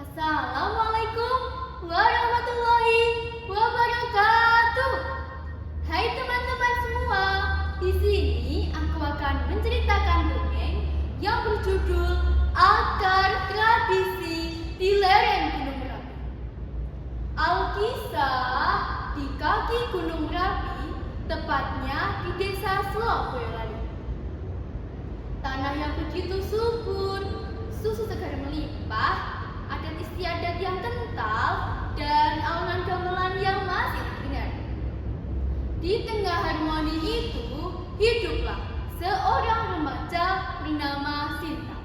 Assalamualaikum warahmatullahi wabarakatuh. Hai teman-teman semua, di sini aku akan menceritakan dongeng yang berjudul Akar Tradisi di Lereng Gunung Merapi. Alkisah di kaki Gunung Merapi, tepatnya di desa Selok Boyolali. Tanah yang begitu subur, susu segar melimpah, adat istiadat yang kental, dan alunan gamelan yang masih terdengar. Di tengah harmoni itu, hiduplah seorang remaja bernama Sinta.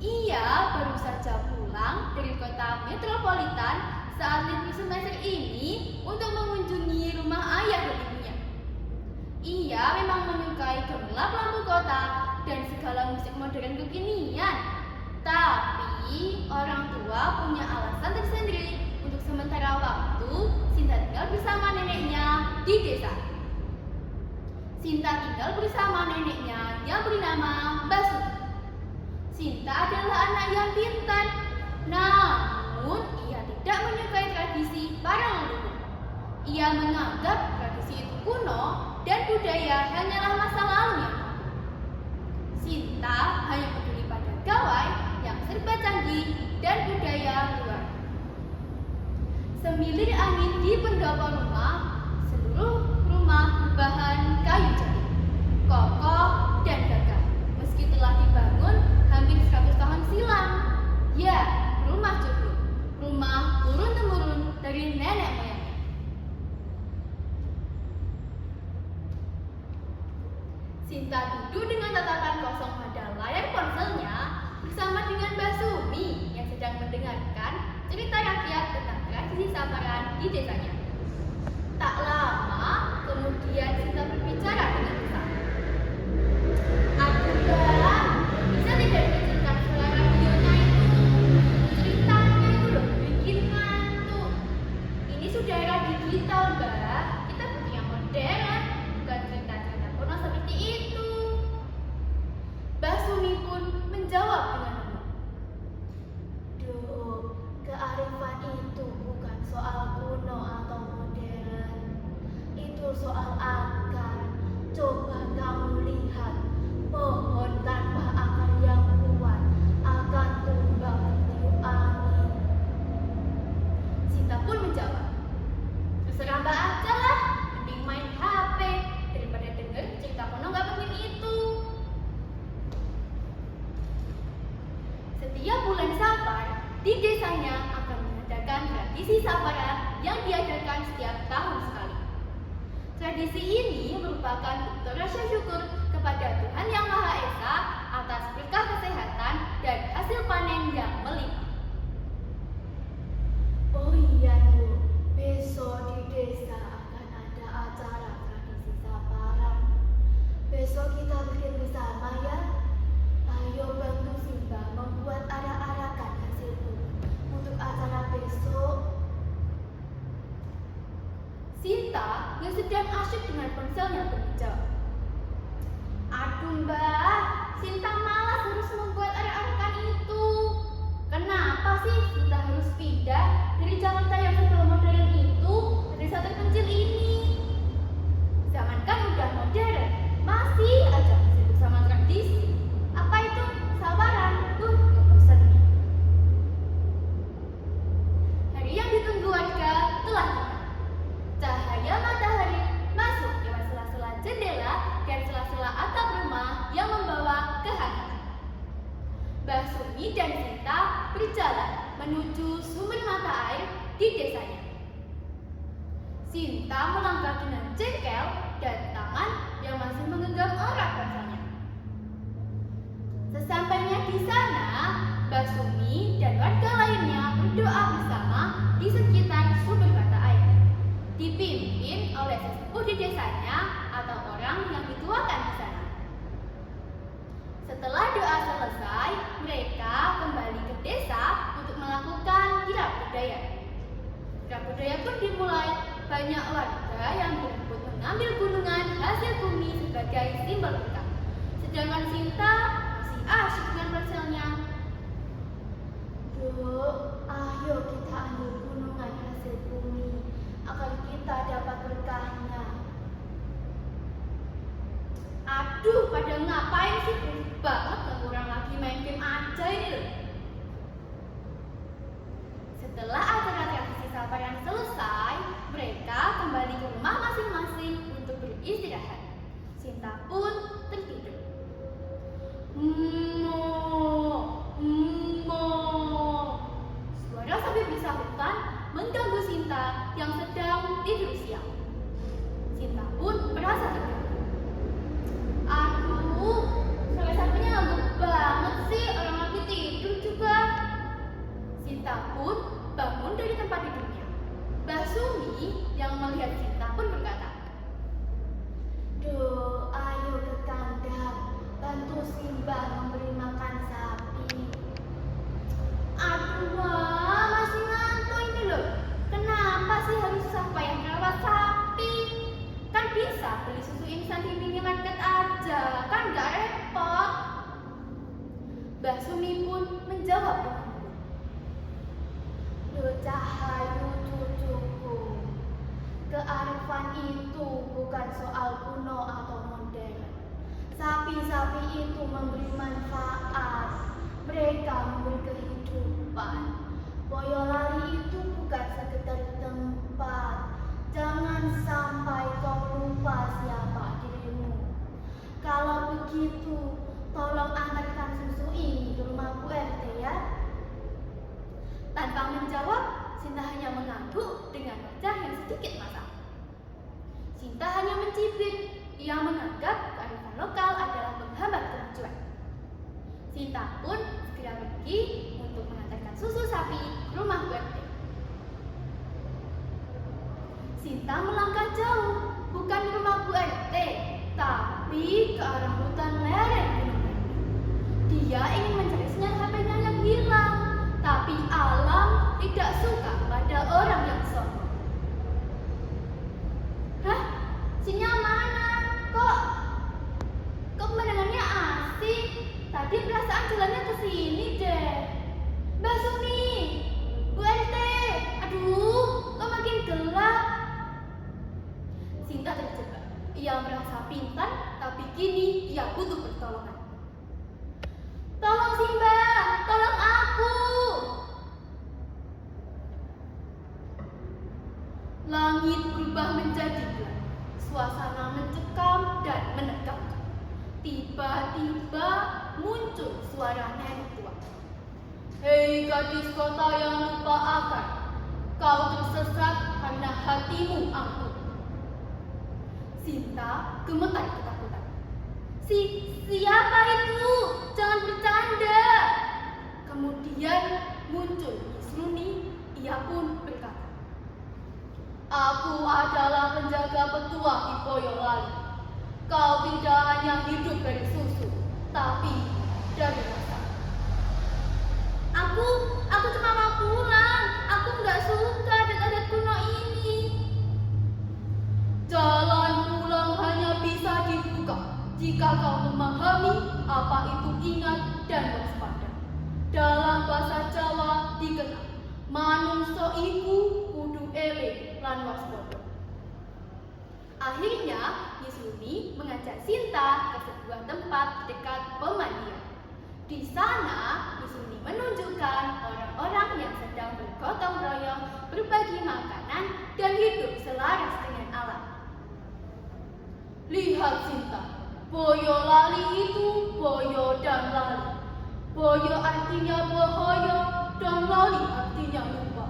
Ia baru saja pulang dari kota metropolitan saat libur semester ini untuk mengunjungi rumah ayah dan ibunya. Ia memang menyukai gemerlap lampu kota dan segala musik modern kekinian. Tapi orang tua punya alasan tersendiri untuk sementara waktu Sinta tinggal bersama neneknya di desa. Sinta tinggal bersama neneknya yang bernama Mbak Sumi. Sinta adalah anak yang pintar, namun ia tidak menyukai tradisi para leluhur. Ia menganggap tradisi itu kuno dan budaya hanyalah masa lalu yang lalu. Sinta hanya peduli pada gawai yang serba canggih dan budaya luar. Semilir angin di pendopo rumah, seluruh rumah berbahan kayu jati, kokoh dan gagah. Meski telah dibangun hampir 100 tahun silam. Ya, rumah Joglo, rumah turun-temurun dari nenek moyangnya. Sinta duduk dengan tatapan kosong pada layar ponselnya bersama dengan Mbak Sumi yang sedang mendengarkan cerita rakyat tentang tradisi samaran di desanya. Tak lama kemudian Sinta berbicara dengan Mbak. Aduh Mbak, bisa tidak dikecilkan suara radionya itu? Ceritanya itu loh bikin ngantuk. Ini sudah era digital Mbak, kita butuh yang modern, bukan cerita-cerita kuno seperti itu. Mbak Sumi pun menjawab dengan lembut. Duh, kearifan itu bukan soal kuno atau modern. Itu soal akar. Coba kamu lihat, pohon tanpa akar yang kuat akan tumbang tertiup angin. Sinta pun menjawab, terserah Mbak aja lah, mending main HP daripada denger cerita kuno gak penting itu. Setiap bulan Safar, di desanya akan mengadakan tradisi safaran yang diadakan setiap tahun sekali. Tradisi ini merupakan bentuk rasa syukur kepada Tuhan Yang Maha Esa atas berkah kesehatan dan hasil panen yang melimpah. Oh iya Bu, besok di desa akan ada acara tradisi safaran. Besok kita bikin bersama ya. Ayo bantu Sinta membuat arak-arakan hasil bumi untuk acara besok. Sinta yang sedang asyik dengan ponselnya menjawab, aduh Mbak, Sinta malas harus membuat arak-arakan itu. Kenapa sih Sinta harus pindah dari Jakarta yang serba modern itu ke desa terpencil ini? Zaman kan udah modern, masih aja masih sama tradisi. Apa itu sabaran? Bosan. Hari yang ditunggu warga telah tiba. Cahaya matahari masuk lewat sela-sela jendela dan sela-sela atap rumah yang membawa kehangatan. Mbak Sumi dan Sinta berjalan menuju sumber mata air di desanya. Sinta melangkah dengan jengkel dan tangan yang masih menggenggam erat ponselnya. Sesampainya di sana, Mbak Sumi dan warga lainnya berdoa bersama di sekitar sumber mata air, dipimpin oleh sesepuh di desanya atau orang yang dituakan di sana. Setelah doa selesai, mereka kembali ke desa untuk melakukan kirap budaya. Kirap budaya pun dimulai. Banyak warga yang berebut mengambil gunungan hasil bumi sebagai simbol berkah. Sedangkan Sinta masih asyik dengan ponselnya. Duh, ngapain sih berisik banget ganggu orang lagi main game aja ini loh. Setelah acara tradisi sabaran selesai, mereka kembali ke rumah masing-masing untuk beristirahat. Sinta pun tertidur. Suara sapi bersahutan mengganggu Sinta yang sedang tidur siang. Sinta pun merasa terganggu. Aduh, suara sapinya ganggu banget sih, orang lagi tidur juga. Sinta pun bangun dari tempat tidurnya. Mbah Sumi yang melihat Sinta pun berkata, "Duh, ayo ke kandang, bantu Simbah memberi makan sapi." Aduh, Wah, masih ngantuk ini loh. Kenapa sih harus susah payah merawat sapi? Kan bisa beli susu instan di minimarket aja, kan gak repot. Mbah Sumi pun menjawab dengan lembut, "Duh, Cahayu cucuku, kearifan itu bukan soal kuno atau modern. Sapi-sapi itu memberi manfaat, mereka memberi kehidupan. Boyolali itu bukan sekedar tempat. Jangan sampai kau lupa siapa dirimu. Kalau begitu, tolong antarkan susu ini ke rumah Bu RT ya." Tanpa menjawab, Sinta hanya mengangguk dengan wajah yang sedikit masam. Sinta hanya mencibir. Ia menganggap kearifan lokal adalah penghambat kemajuan. Sinta pun segera pergi untuk mengantarkan susu sapi ke rumah Bu RT. Sinta melangkah jauh, bukan ke rumah Bu RT, tapi ke arah hutan lereng gunung Merapi. Dia ingin mencari sinyal HP-nya yang hilang, tapi alam tidak suka pada orang yang sombong. Hah? Sinyal mana? Kok pemandangannya asing? Tadi perasaan jalannya ke sini deh. Mbak Sumi, Bu RT, aduh, kok makin gelap? Sinta terjebak. Ia merasa pintar, tapi kini ia butuh pertolongan. "Tolong Simbah, tolong aku!" Langit berubah menjadi gelap. Suasana mencekam dan menegangkan. Tiba-tiba muncul suara nenek tua. "Hei gadis kota yang lupa akal, kau tersesat karena hatimu angkuh." Sinta gemetar ketakutan. Siapa itu? Jangan bercanda." Kemudian muncul Yusruni. Ia pun berkata, "Aku adalah penjaga petua di Boyolali. Kau tidak hanya hidup dari susu, tapi dari rasa." Aku cuma mau pulang. Aku nggak suka adat-adat kuno ini." "Jalan pulang hanya bisa dibuka jika kau memahami apa itu ingat dan waspada. Dalam bahasa Jawa dikenal, manungso iku kudu eling lan waspada." Akhirnya, Yusruni mengajak Sinta ke sebuah tempat dekat pemandian. Di sana, Yusruni menunjukkan orang-orang yang sedang bergotong royong, berbagi makanan, dan hidup selaras dengan alam. "Lihat Sinta, Boyolali itu boyo dan lali. Boyo artinya bahaya dan lali artinya lupa.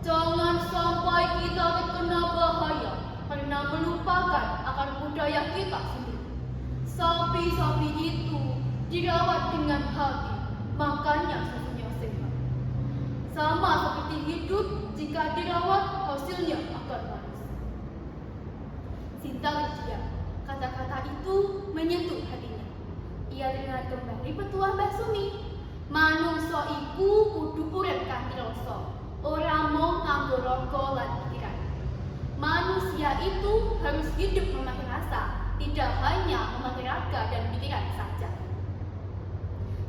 Jangan sampai kita terkena bahaya karena melupakan akar budaya kita sendiri. Sapi-sapi itu dirawat dengan hati, makanya susunya sehat. Sama seperti hidup, jika dirawat hasilnya akan manis." Sinta terdiam. Kata-kata itu menyentuh hatinya. Ia teringat kembali petua Mbah Sumi. "Manungso iku kudu urip kanthi rasa, ora mung nganggo raga lan pikiran." Manusia itu harus hidup memakai rasa, tidak hanya memakai raga dan pikiran saja.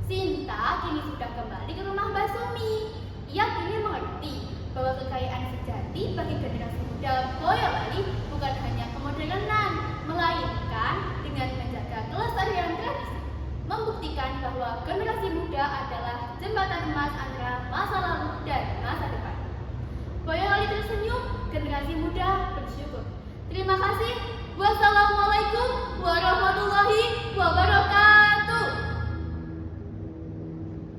Sinta kini sudah kembali ke rumah Mbah Sumi. Ia kini mengerti bahwa kekayaan sejati bagi generasi muda Boyolali bukan hanya kemodernan, melainkan dengan menjaga kelestarian tradisi. Terima kasih. Wassalamualaikum warahmatullahi wabarakatuh.